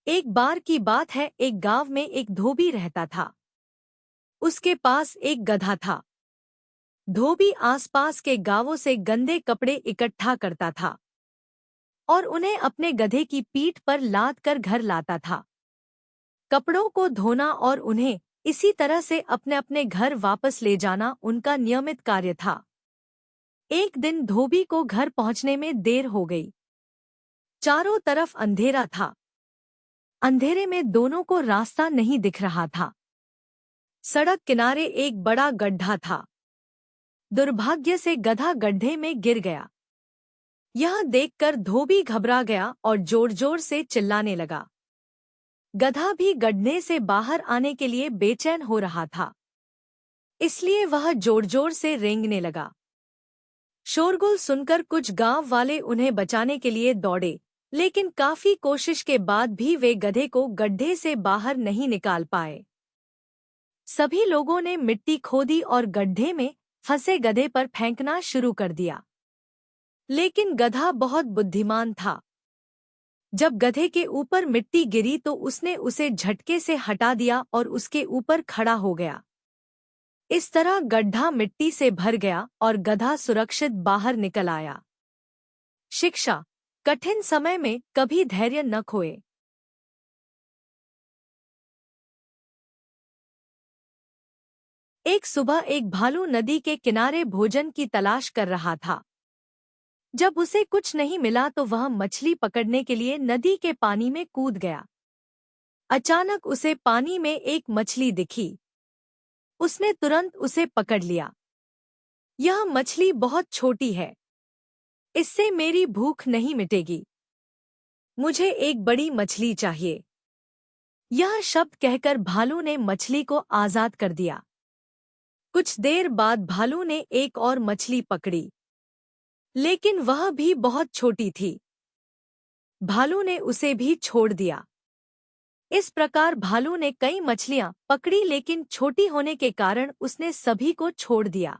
एक बार की बात है, एक गांव में एक धोबी रहता था। उसके पास एक गधा था। धोबी आसपास के गांवों से गंदे कपड़े इकट्ठा करता था और उन्हें अपने गधे की पीठ पर लाद कर घर लाता था। कपड़ों को धोना और उन्हें इसी तरह से अपने अपने घर वापस ले जाना उनका नियमित कार्य था। एक दिन धोबी को घर पहुंचने में देर हो गई। चारों तरफ अंधेरा था। अंधेरे में दोनों को रास्ता नहीं दिख रहा था। सड़क किनारे एक बड़ा गड्ढा था। दुर्भाग्य से गधा गड्ढे में गिर गया। यह देखकर धोबी घबरा गया और जोर जोर से चिल्लाने लगा। गधा भी गड्ढे से बाहर आने के लिए बेचैन हो रहा था, इसलिए वह जोर जोर से रेंगने लगा। शोरगुल सुनकर कुछ गांव वाले उन्हें बचाने के लिए दौड़े, लेकिन काफी कोशिश के बाद भी वे गधे को गड्ढे से बाहर नहीं निकाल पाए। सभी लोगों ने मिट्टी खोदी और गड्ढे में फंसे गधे पर फेंकना शुरू कर दिया, लेकिन गधा बहुत बुद्धिमान था। जब गधे के ऊपर मिट्टी गिरी तो उसने उसे झटके से हटा दिया और उसके ऊपर खड़ा हो गया। इस तरह गड्ढा मिट्टी से भर गया और गधा सुरक्षित बाहर निकल आया। शिक्षा: कठिन समय में कभी धैर्य न खोए। एक सुबह एक भालू नदी के किनारे भोजन की तलाश कर रहा था। जब उसे कुछ नहीं मिला तो वह मछली पकड़ने के लिए नदी के पानी में कूद गया। अचानक उसे पानी में एक मछली दिखी। उसने तुरंत उसे पकड़ लिया। यह मछली बहुत छोटी है, इससे मेरी भूख नहीं मिटेगी। मुझे एक बड़ी मछली चाहिए। यह शब्द कहकर भालू ने मछली को आजाद कर दिया। कुछ देर बाद भालू ने एक और मछली पकड़ी, लेकिन वह भी बहुत छोटी थी। भालू ने उसे भी छोड़ दिया। इस प्रकार भालू ने कई मछलियां पकड़ी, लेकिन छोटी होने के कारण उसने सभी को छोड़ दिया।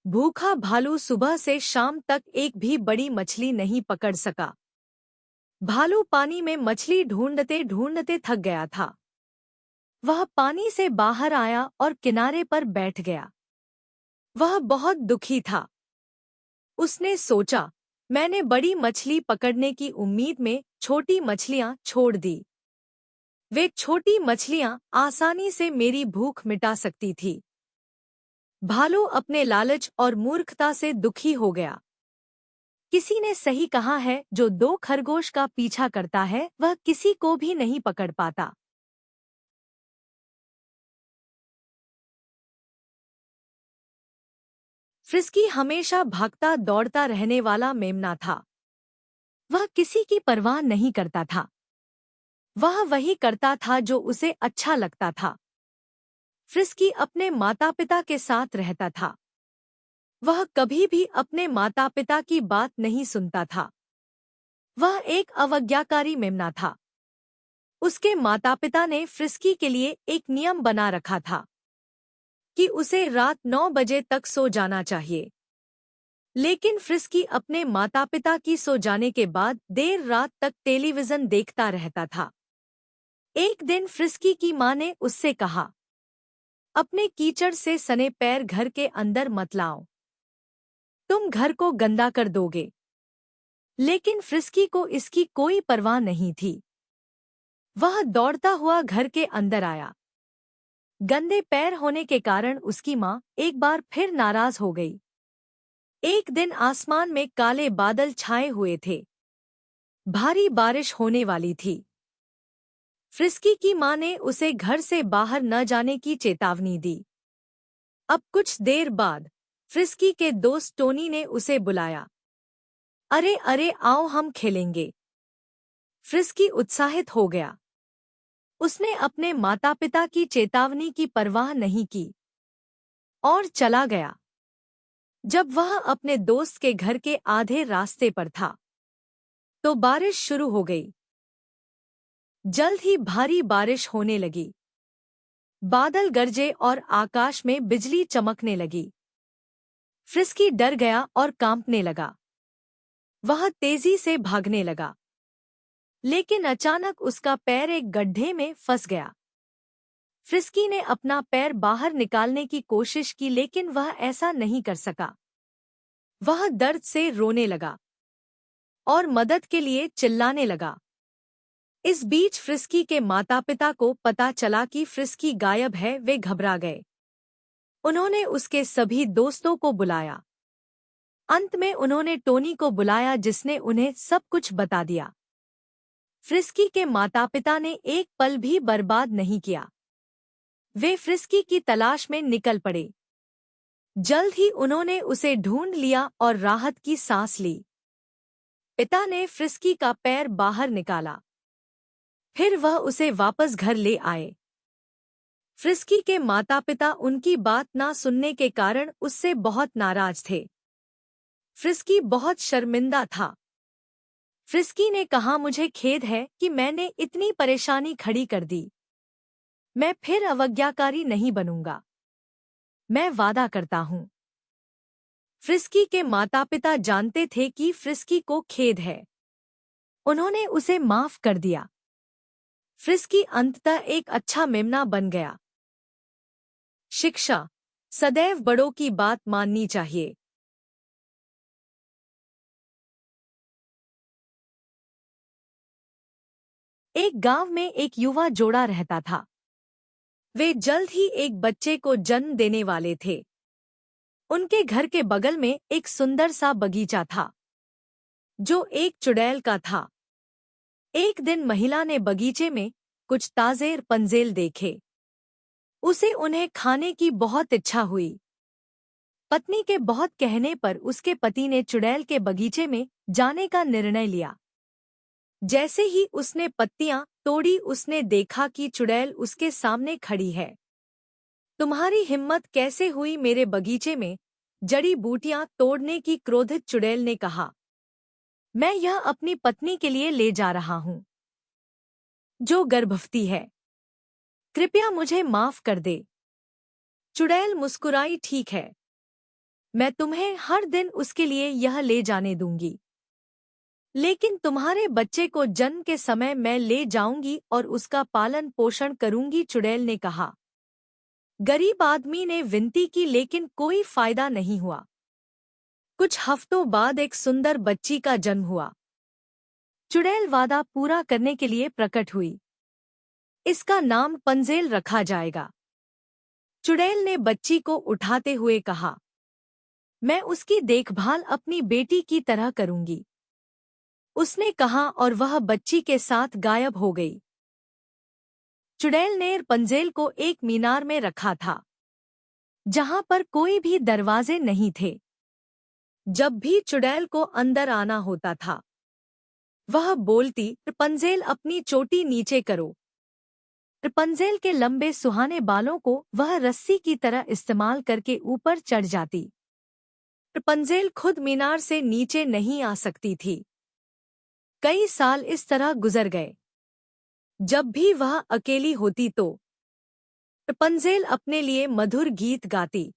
भूखा भालू सुबह से शाम तक एक भी बड़ी मछली नहीं पकड़ सका। भालू पानी में मछली ढूंढते ढूंढते थक गया था। वह पानी से बाहर आया और किनारे पर बैठ गया। वह बहुत दुखी था। उसने सोचा, मैंने बड़ी मछली पकड़ने की उम्मीद में छोटी मछलियां छोड़ दी। वे छोटी मछलियां आसानी से मेरी भूख मिटा सकती थी। भालू अपने लालच और मूर्खता से दुखी हो गया। किसी ने सही कहा है, जो दो खरगोश का पीछा करता है वह किसी को भी नहीं पकड़ पाता। फ्रिस्की हमेशा भागता दौड़ता रहने वाला मेमना था। वह किसी की परवाह नहीं करता था। वह वही करता था जो उसे अच्छा लगता था। फ्रिस्की अपने माता पिता के साथ रहता था। वह कभी भी अपने माता पिता की बात नहीं सुनता था। वह एक अवज्ञाकारी मेमना था। उसके माता पिता ने फ्रिस्की के लिए एक नियम बना रखा था कि उसे रात 9 बजे तक सो जाना चाहिए। लेकिन फ्रिस्की अपने माता पिता की सो जाने के बाद देर रात तक टेलीविजन देखता रहता था। एक दिन फ्रिस्की की मां ने उससे कहा, अपने कीचड़ से सने पैर घर के अंदर मत लाओ, तुम घर को गंदा कर दोगे। लेकिन फ्रिस्की को इसकी कोई परवाह नहीं थी। वह दौड़ता हुआ घर के अंदर आया। गंदे पैर होने के कारण उसकी मां एक बार फिर नाराज हो गई। एक दिन आसमान में काले बादल छाए हुए थे। भारी बारिश होने वाली थी। फ्रिस्की की मां ने उसे घर से बाहर न जाने की चेतावनी दी। अब कुछ देर बाद फ्रिस्की के दोस्त टोनी ने उसे बुलाया। अरे अरे आओ हम खेलेंगे। फ्रिस्की उत्साहित हो गया। उसने अपने माता पिता की चेतावनी की परवाह नहीं की और चला गया। जब वह अपने दोस्त के घर के आधे रास्ते पर था तो बारिश शुरू हो गई। जल्द ही भारी बारिश होने लगी। बादल गरजे और आकाश में बिजली चमकने लगी। फ्रिस्की डर गया और कांपने लगा। वह तेजी से भागने लगा। लेकिन अचानक उसका पैर एक गड्ढे में फंस गया। फ्रिस्की ने अपना पैर बाहर निकालने की कोशिश की, लेकिन वह ऐसा नहीं कर सका। वह दर्द से रोने लगा और मदद के लिए चिल्लाने लगा। इस बीच फ्रिस्की के माता-पिता को पता चला कि फ्रिस्की गायब है। वे घबरा गए। उन्होंने उसके सभी दोस्तों को बुलाया। अंत में उन्होंने टोनी को बुलाया, जिसने उन्हें सब कुछ बता दिया। फ्रिस्की के माता-पिता ने एक पल भी बर्बाद नहीं किया। वे फ्रिस्की की तलाश में निकल पड़े। जल्द ही उन्होंने उसे ढूंढ लिया और राहत की सांस ली। पिता ने फ्रिस्की का पैर बाहर निकाला। फिर वह उसे वापस घर ले आए। फ्रिस्की के माता-पिता उनकी बात ना सुनने के कारण उससे बहुत नाराज थे। फ्रिस्की बहुत शर्मिंदा था। फ्रिस्की ने कहा, मुझे खेद है कि मैंने इतनी परेशानी खड़ी कर दी। मैं फिर अवज्ञाकारी नहीं बनूंगा। मैं वादा करता हूं। फ्रिस्की के माता-पिता जानते थे कि फ्रिस्की को खेद है। उन्होंने उसे माफ कर दिया। फ्रिस्की अंततः एक अच्छा मेमना बन गया। शिक्षा: सदैव बड़ों की बात माननी चाहिए। एक गांव में एक युवा जोड़ा रहता था। वे जल्द ही एक बच्चे को जन्म देने वाले थे। उनके घर के बगल में एक सुंदर सा बगीचा था, जो एक चुड़ैल का था। एक दिन महिला ने बगीचे में कुछ ताजे पंजेल देखे। उसे उन्हें खाने की बहुत इच्छा हुई। पत्नी के बहुत कहने पर उसके पति ने चुड़ैल के बगीचे में जाने का निर्णय लिया। जैसे ही उसने पत्तियां तोड़ी, उसने देखा कि चुड़ैल उसके सामने खड़ी है। तुम्हारी हिम्मत कैसे हुई मेरे बगीचे में जड़ी बूटियां तोड़ने की? क्रोधित चुड़ैल ने कहा। मैं यह अपनी पत्नी के लिए ले जा रहा हूं, जो गर्भवती है। कृपया मुझे माफ कर दे। चुड़ैल मुस्कुराई, ठीक है, मैं तुम्हें हर दिन उसके लिए यह ले जाने दूंगी, लेकिन तुम्हारे बच्चे को जन्म के समय मैं ले जाऊंगी और उसका पालन पोषण करूंगी। चुड़ैल ने कहा। गरीब आदमी ने विनती की, लेकिन कोई फायदा नहीं हुआ। कुछ हफ्तों बाद एक सुंदर बच्ची का जन्म हुआ। चुड़ैल वादा पूरा करने के लिए प्रकट हुई। इसका नाम पंजेल रखा जाएगा। चुड़ैल ने बच्ची को उठाते हुए कहा, मैं उसकी देखभाल अपनी बेटी की तरह करूंगी। उसने कहा और वह बच्ची के साथ गायब हो गई। चुड़ैल ने पंजेल को एक मीनार में रखा था, जहां पर कोई भी दरवाजे नहीं थे। जब भी चुड़ैल को अंदर आना होता था, वह बोलती, रपंजेल अपनी चोटी नीचे करो। रपंजेल के लंबे सुहाने बालों को वह रस्सी की तरह इस्तेमाल करके ऊपर चढ़ जाती। रपंजेल खुद मीनार से नीचे नहीं आ सकती थी। कई साल इस तरह गुजर गए। जब भी वह अकेली होती तो रपंजेल अपने लिए मधुर गीत गाती।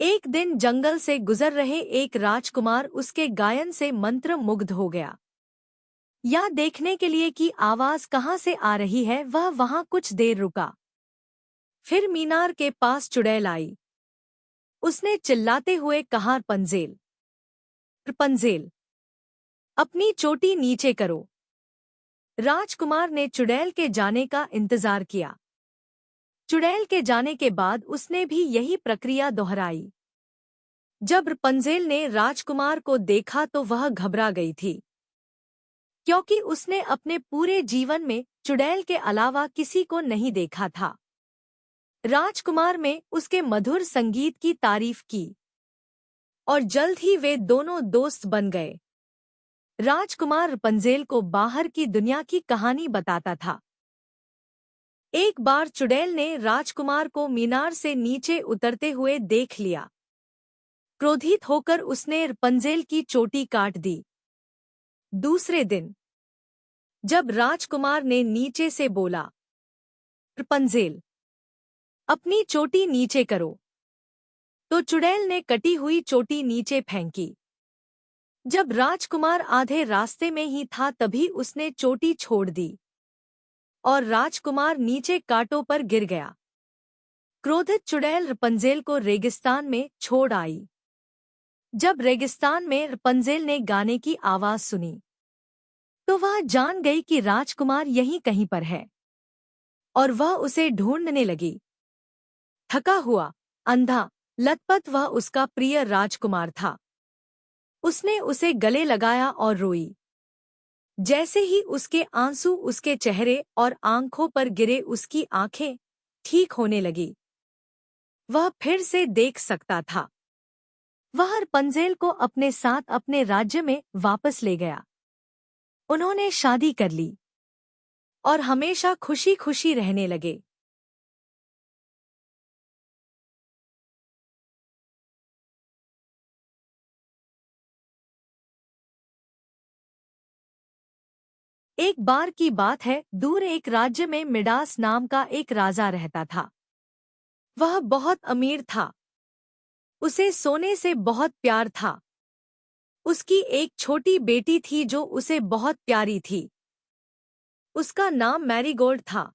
एक दिन जंगल से गुजर रहे एक राजकुमार उसके गायन से मंत्रमुग्ध हो गया। यह देखने के लिए कि आवाज कहाँ से आ रही है, वह वहां कुछ देर रुका। फिर मीनार के पास चुड़ैल आई। उसने चिल्लाते हुए कहा, रपंजेल, रपंजेल, अपनी चोटी नीचे करो। राजकुमार ने चुड़ैल के जाने का इंतजार किया। चुड़ैल के जाने के बाद उसने भी यही प्रक्रिया दोहराई। जब रपंजेल ने राजकुमार को देखा तो वह घबरा गई थी, क्योंकि उसने अपने पूरे जीवन में चुड़ैल के अलावा किसी को नहीं देखा था। राजकुमार में उसके मधुर संगीत की तारीफ की और जल्द ही वे दोनों दोस्त बन गए। राजकुमार रपंजेल को बाहर की दुनिया की कहानी बताता था। एक बार चुड़ैल ने राजकुमार को मीनार से नीचे उतरते हुए देख लिया। क्रोधित होकर उसने रपंजेल की चोटी काट दी। दूसरे दिन जब राजकुमार ने नीचे से बोला, रपंजेल, अपनी चोटी नीचे करो, तो चुड़ैल ने कटी हुई चोटी नीचे फेंकी। जब राजकुमार आधे रास्ते में ही था तभी उसने चोटी छोड़ दी और राजकुमार नीचे कांटों पर गिर गया। क्रोधित चुड़ैल रपंजेल को रेगिस्तान में छोड़ आई। जब रेगिस्तान में रपंजेल ने गाने की आवाज सुनी तो वह जान गई कि राजकुमार यहीं कहीं पर है और वह उसे ढूंढने लगी। थका हुआ, अंधा, लथपथ वह उसका प्रिय राजकुमार था। उसने उसे गले लगाया और रोई। जैसे ही उसके आंसू उसके चेहरे और आंखों पर गिरे उसकी आंखें ठीक होने लगी। वह फिर से देख सकता था। वह रपंजेल को अपने साथ अपने राज्य में वापस ले गया। उन्होंने शादी कर ली और हमेशा खुशी खुशी रहने लगे। एक बार की बात है, दूर एक राज्य में मिडास नाम का एक राजा रहता था। वह बहुत अमीर था। उसे सोने से बहुत प्यार था। उसकी एक छोटी बेटी थी जो उसे बहुत प्यारी थी। उसका नाम मैरीगोल्ड था।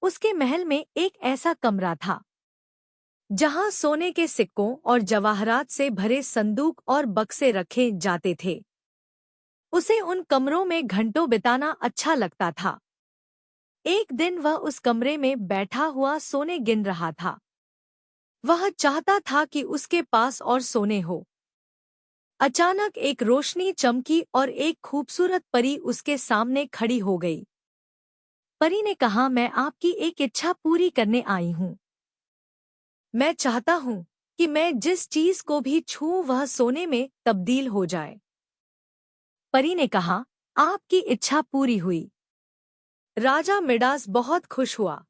उसके महल में एक ऐसा कमरा था जहां सोने के सिक्कों और जवाहरात से भरे संदूक और बक्से रखे जाते थे। उसे उन कमरों में घंटों बिताना अच्छा लगता था। एक दिन वह उस कमरे में बैठा हुआ सोने गिन रहा था। वह चाहता था कि उसके पास और सोने हो। अचानक एक रोशनी चमकी और एक खूबसूरत परी उसके सामने खड़ी हो गई। परी ने कहा, मैं आपकी एक इच्छा पूरी करने आई हूँ। मैं चाहता हूँ कि मैं जिस चीज को भी छूऊं वह सोने में तब्दील हो जाए। परी ने कहा, आपकी इच्छा पूरी हुई। राजा मिडास बहुत खुश हुआ।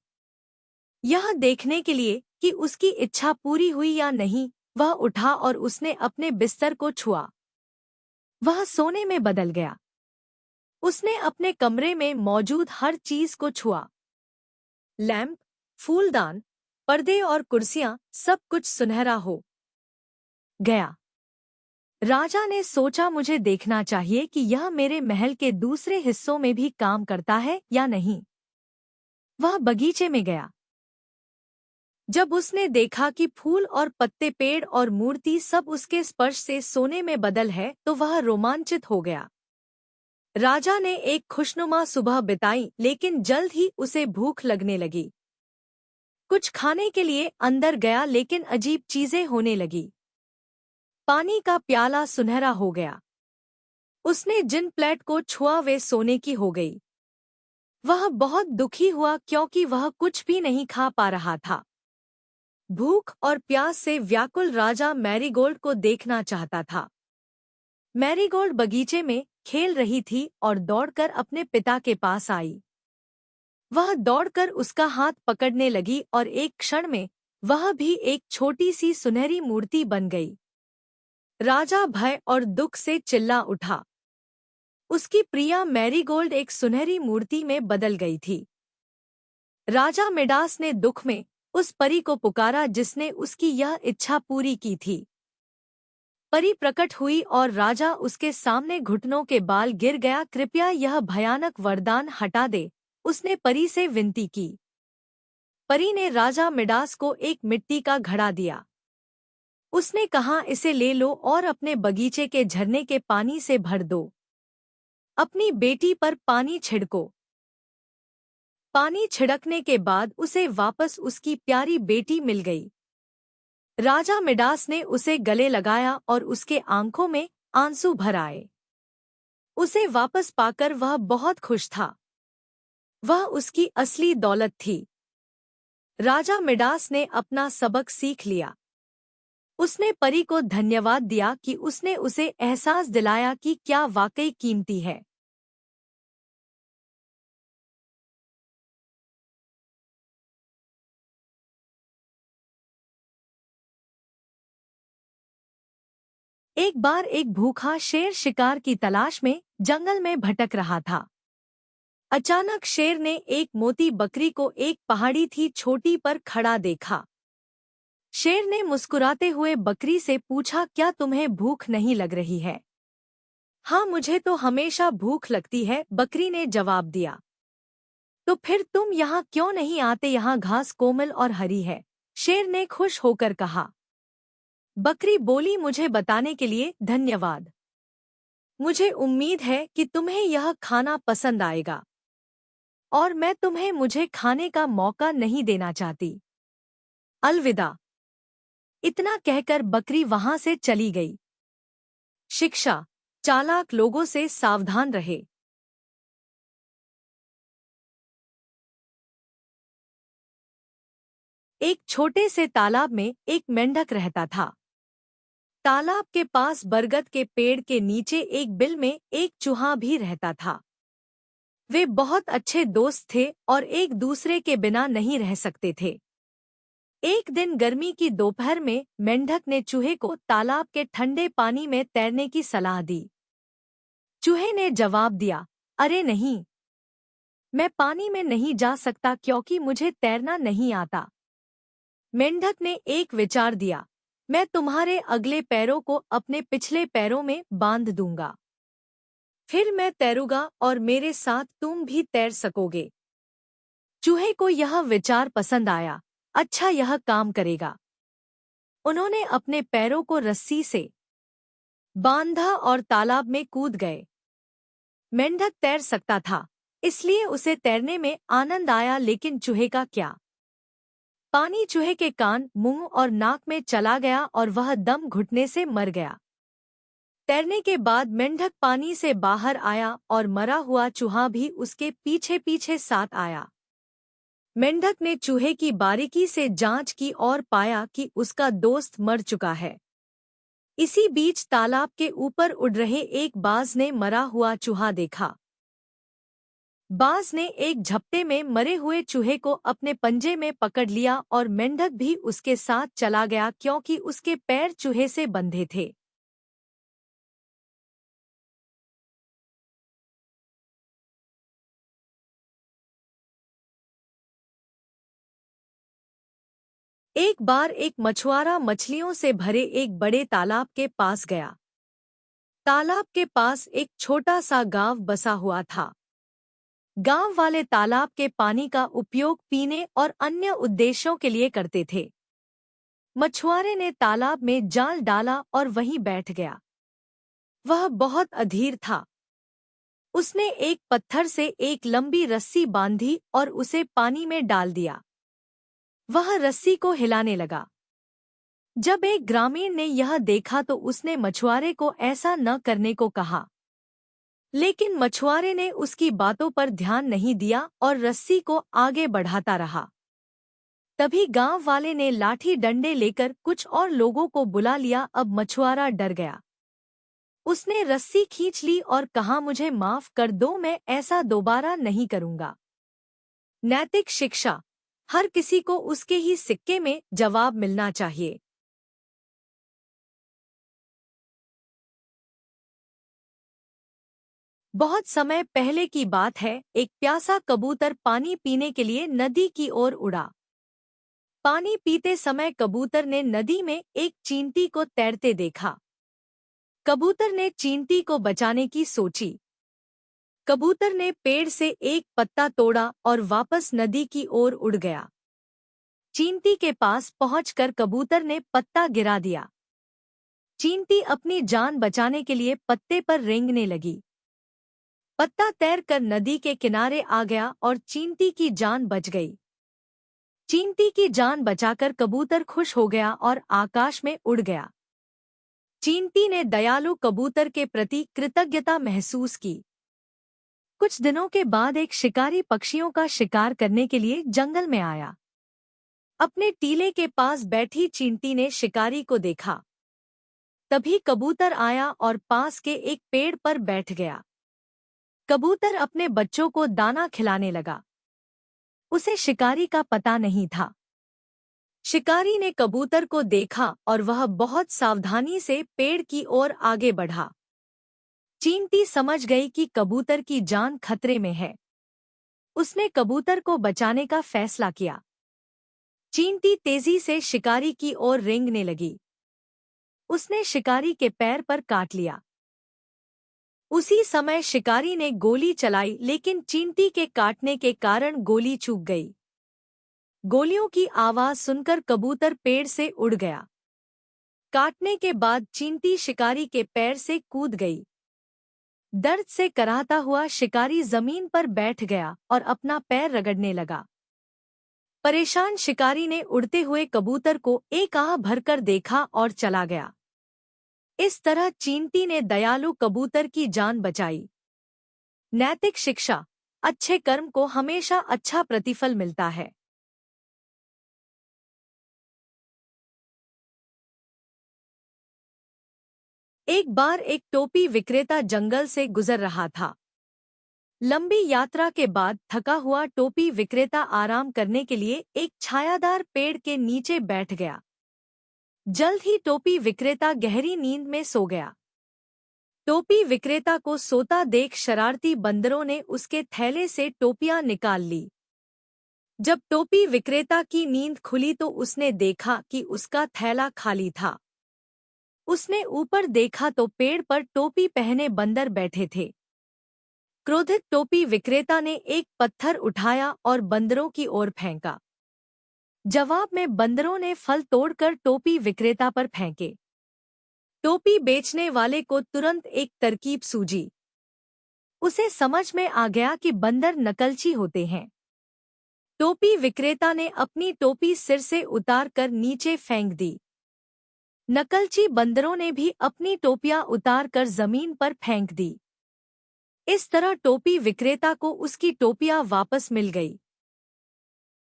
यह देखने के लिए कि उसकी इच्छा पूरी हुई या नहीं, वह उठा और उसने अपने बिस्तर को छुआ। वह सोने में बदल गया। उसने अपने कमरे में मौजूद हर चीज को छुआ। लैंप, फूलदान, पर्दे और कुर्सियां, सब कुछ सुनहरा हो गया। राजा ने सोचा, मुझे देखना चाहिए कि यह मेरे महल के दूसरे हिस्सों में भी काम करता है या नहीं। वह बगीचे में गया। जब उसने देखा कि फूल और पत्ते, पेड़ और मूर्ति सब उसके स्पर्श से सोने में बदल है तो वह रोमांचित हो गया। राजा ने एक खुशनुमा सुबह बिताई, लेकिन जल्द ही उसे भूख लगने लगी। कुछ खाने के लिए अंदर गया, लेकिन अजीब चीजें होने लगी। पानी का प्याला सुनहरा हो गया। उसने जिन प्लेट को छुआ वे सोने की हो गई। वह बहुत दुखी हुआ क्योंकि वह कुछ भी नहीं खा पा रहा था। भूख और प्यास से व्याकुल राजा मैरीगोल्ड को देखना चाहता था। मैरीगोल्ड बगीचे में खेल रही थी और दौड़कर अपने पिता के पास आई। वह दौड़कर उसका हाथ पकड़ने लगी और एक क्षण में वह भी एक छोटी सी सुनहरी मूर्ति बन गई। राजा भय और दुख से चिल्ला उठा। उसकी प्रिया मैरीगोल्ड एक सुनहरी मूर्ति में बदल गई थी। राजा मिडास ने दुख में उस परी को पुकारा जिसने उसकी यह इच्छा पूरी की थी। परी प्रकट हुई और राजा उसके सामने घुटनों के बाल गिर गया। कृपया यह भयानक वरदान हटा दे, उसने परी से विनती की। परी ने राजा मिडास को एक मिट्टी का घड़ा दिया। उसने कहा, इसे ले लो और अपने बगीचे के झरने के पानी से भर दो। अपनी बेटी पर पानी छिड़को। पानी छिड़कने के बाद उसे वापस उसकी प्यारी बेटी मिल गई। राजा मिडास ने उसे गले लगाया और उसके आंखों में आंसू भर आए। उसे वापस पाकर वह बहुत खुश था। वह उसकी असली दौलत थी। राजा मिडास ने अपना सबक सीख लिया। उसने परी को धन्यवाद दिया कि उसने उसे एहसास दिलाया कि क्या वाकई कीमती है। एक बार एक भूखा शेर शिकार की तलाश में जंगल में भटक रहा था। अचानक शेर ने एक मोती बकरी को एक पहाड़ी थी छोटी पर खड़ा देखा। शेर ने मुस्कुराते हुए बकरी से पूछा, क्या तुम्हें भूख नहीं लग रही है? हाँ, मुझे तो हमेशा भूख लगती है, बकरी ने जवाब दिया। तो फिर तुम यहाँ क्यों नहीं आते? यहाँ घास कोमल और हरी है, शेर ने खुश होकर कहा। बकरी बोली, मुझे बताने के लिए धन्यवाद। मुझे उम्मीद है कि तुम्हें यह खाना पसंद आएगा और मैं तुम्हें मुझे खाने का मौका नहीं देना चाहती। अलविदा। इतना कहकर बकरी वहां से चली गई। शिक्षा, चालाक लोगों से सावधान रहे। एक छोटे से तालाब में एक मेंढक रहता था। तालाब के पास बरगद के पेड़ के नीचे एक बिल में एक चूहा भी रहता था। वे बहुत अच्छे दोस्त थे और एक दूसरे के बिना नहीं रह सकते थे। एक दिन गर्मी की दोपहर में मेंढक ने चूहे को तालाब के ठंडे पानी में तैरने की सलाह दी। चूहे ने जवाब दिया, अरे नहीं, मैं पानी में नहीं जा सकता क्योंकि मुझे तैरना नहीं आता। मेंढक ने एक विचार दिया, मैं तुम्हारे अगले पैरों को अपने पिछले पैरों में बांध दूंगा। फिर मैं तैरूंगा और मेरे साथ तुम भी तैर सकोगे। चूहे को यह विचार पसंद आया। अच्छा, यह काम करेगा। उन्होंने अपने पैरों को रस्सी से बांधा और तालाब में कूद गए। मेंढक तैर सकता था, इसलिए उसे तैरने में आनंद आया, लेकिन चूहे का क्या? पानी चूहे के कान, मुंह और नाक में चला गया और वह दम घुटने से मर गया। तैरने के बाद मेंढक पानी से बाहर आया और मरा हुआ चूहा भी उसके पीछे पीछे साथ आया। मेंढक ने चूहे की बारीकी से जांच की और पाया कि उसका दोस्त मर चुका है। इसी बीच तालाब के ऊपर उड़ रहे एक बाज ने मरा हुआ चूहा देखा। बाज ने एक झपटे में मरे हुए चूहे को अपने पंजे में पकड़ लिया और मेंढक भी उसके साथ चला गया क्योंकि उसके पैर चूहे से बंधे थे। एक बार एक मछुआरा मछलियों से भरे एक बड़े तालाब के पास गया। तालाब के पास एक छोटा सा गांव बसा हुआ था। गांव वाले तालाब के पानी का उपयोग पीने और अन्य उद्देश्यों के लिए करते थे। मछुआरे ने तालाब में जाल डाला और वहीं बैठ गया। वह बहुत अधीर था। उसने एक पत्थर से एक लंबी रस्सी बांधी और उसे पानी में डाल दिया। वह रस्सी को हिलाने लगा। जब एक ग्रामीण ने यह देखा तो उसने मछुआरे को ऐसा न करने को कहा, लेकिन मछुआरे ने उसकी बातों पर ध्यान नहीं दिया और रस्सी को आगे बढ़ाता रहा। तभी गांव वाले ने लाठी डंडे लेकर कुछ और लोगों को बुला लिया। अब मछुआरा डर गया। उसने रस्सी खींच ली और कहा, मुझे माफ कर दो, मैं ऐसा दोबारा नहीं करूंगा। नैतिक शिक्षा, हर किसी को उसके ही सिक्के में जवाब मिलना चाहिए। बहुत समय पहले की बात है, एक प्यासा कबूतर पानी पीने के लिए नदी की ओर उड़ा। पानी पीते समय कबूतर ने नदी में एक चींटी को तैरते देखा। कबूतर ने चींटी को बचाने की सोची। कबूतर ने पेड़ से एक पत्ता तोड़ा और वापस नदी की ओर उड़ गया। चींटी के पास पहुंचकर कबूतर ने पत्ता गिरा दिया। चींटी अपनी जान बचाने के लिए पत्ते पर रेंगने लगी। पत्ता तैरकर नदी के किनारे आ गया और चींटी की जान बच गई। चींटी की जान बचाकर कबूतर खुश हो गया और आकाश में उड़ गया। चींटी ने दयालु कबूतर के प्रति कृतज्ञता महसूस की। कुछ दिनों के बाद एक शिकारी पक्षियों का शिकार करने के लिए जंगल में आया। अपने टीले के पास बैठी चींटी ने शिकारी को देखा। तभी कबूतर आया और पास के एक पेड़ पर बैठ गया। कबूतर अपने बच्चों को दाना खिलाने लगा। उसे शिकारी का पता नहीं था। शिकारी ने कबूतर को देखा और वह बहुत सावधानी से पेड़ की ओर आगे बढ़ा। चींटी समझ गई कि कबूतर की जान खतरे में है। उसने कबूतर को बचाने का फैसला किया। चींटी तेजी से शिकारी की ओर रेंगने लगी। उसने शिकारी के पैर पर काट लिया। उसी समय शिकारी ने गोली चलाई, लेकिन चींटी के काटने के कारण गोली चूक गई। गोलियों की आवाज सुनकर कबूतर पेड़ से उड़ गया। काटने के बाद चींटी शिकारी के पैर से कूद गई। दर्द से कराहता हुआ शिकारी जमीन पर बैठ गया और अपना पैर रगड़ने लगा। परेशान शिकारी ने उड़ते हुए कबूतर को एक आह भरकर देखा और चला गया। इस तरह चींटी ने दयालु कबूतर की जान बचाई। नैतिक शिक्षा: अच्छे कर्म को हमेशा अच्छा प्रतिफल मिलता है। एक बार एक टोपी विक्रेता जंगल से गुजर रहा था। लंबी यात्रा के बाद थका हुआ टोपी विक्रेता आराम करने के लिए एक छायादार पेड़ के नीचे बैठ गया। जल्द ही टोपी विक्रेता गहरी नींद में सो गया। टोपी विक्रेता को सोता देख शरारती बंदरों ने उसके थैले से टोपियां निकाल ली। जब टोपी विक्रेता की नींद खुली तो उसने देखा कि उसका थैला खाली था। उसने ऊपर देखा तो पेड़ पर टोपी पहने बंदर बैठे थे। क्रोधित टोपी विक्रेता ने एक पत्थर उठाया और बंदरों की ओर फेंका। जवाब में बंदरों ने फल तोड़कर टोपी विक्रेता पर फेंके। टोपी बेचने वाले को तुरंत एक तरकीब सूझी। उसे समझ में आ गया कि बंदर नकलची होते हैं। टोपी विक्रेता ने अपनी टोपी सिर से उतारकर नीचे फेंक दी। नकलची बंदरों ने भी अपनी टोपियां उतारकर जमीन पर फेंक दी। इस तरह टोपी विक्रेता को उसकी टोपियां वापस मिल गई।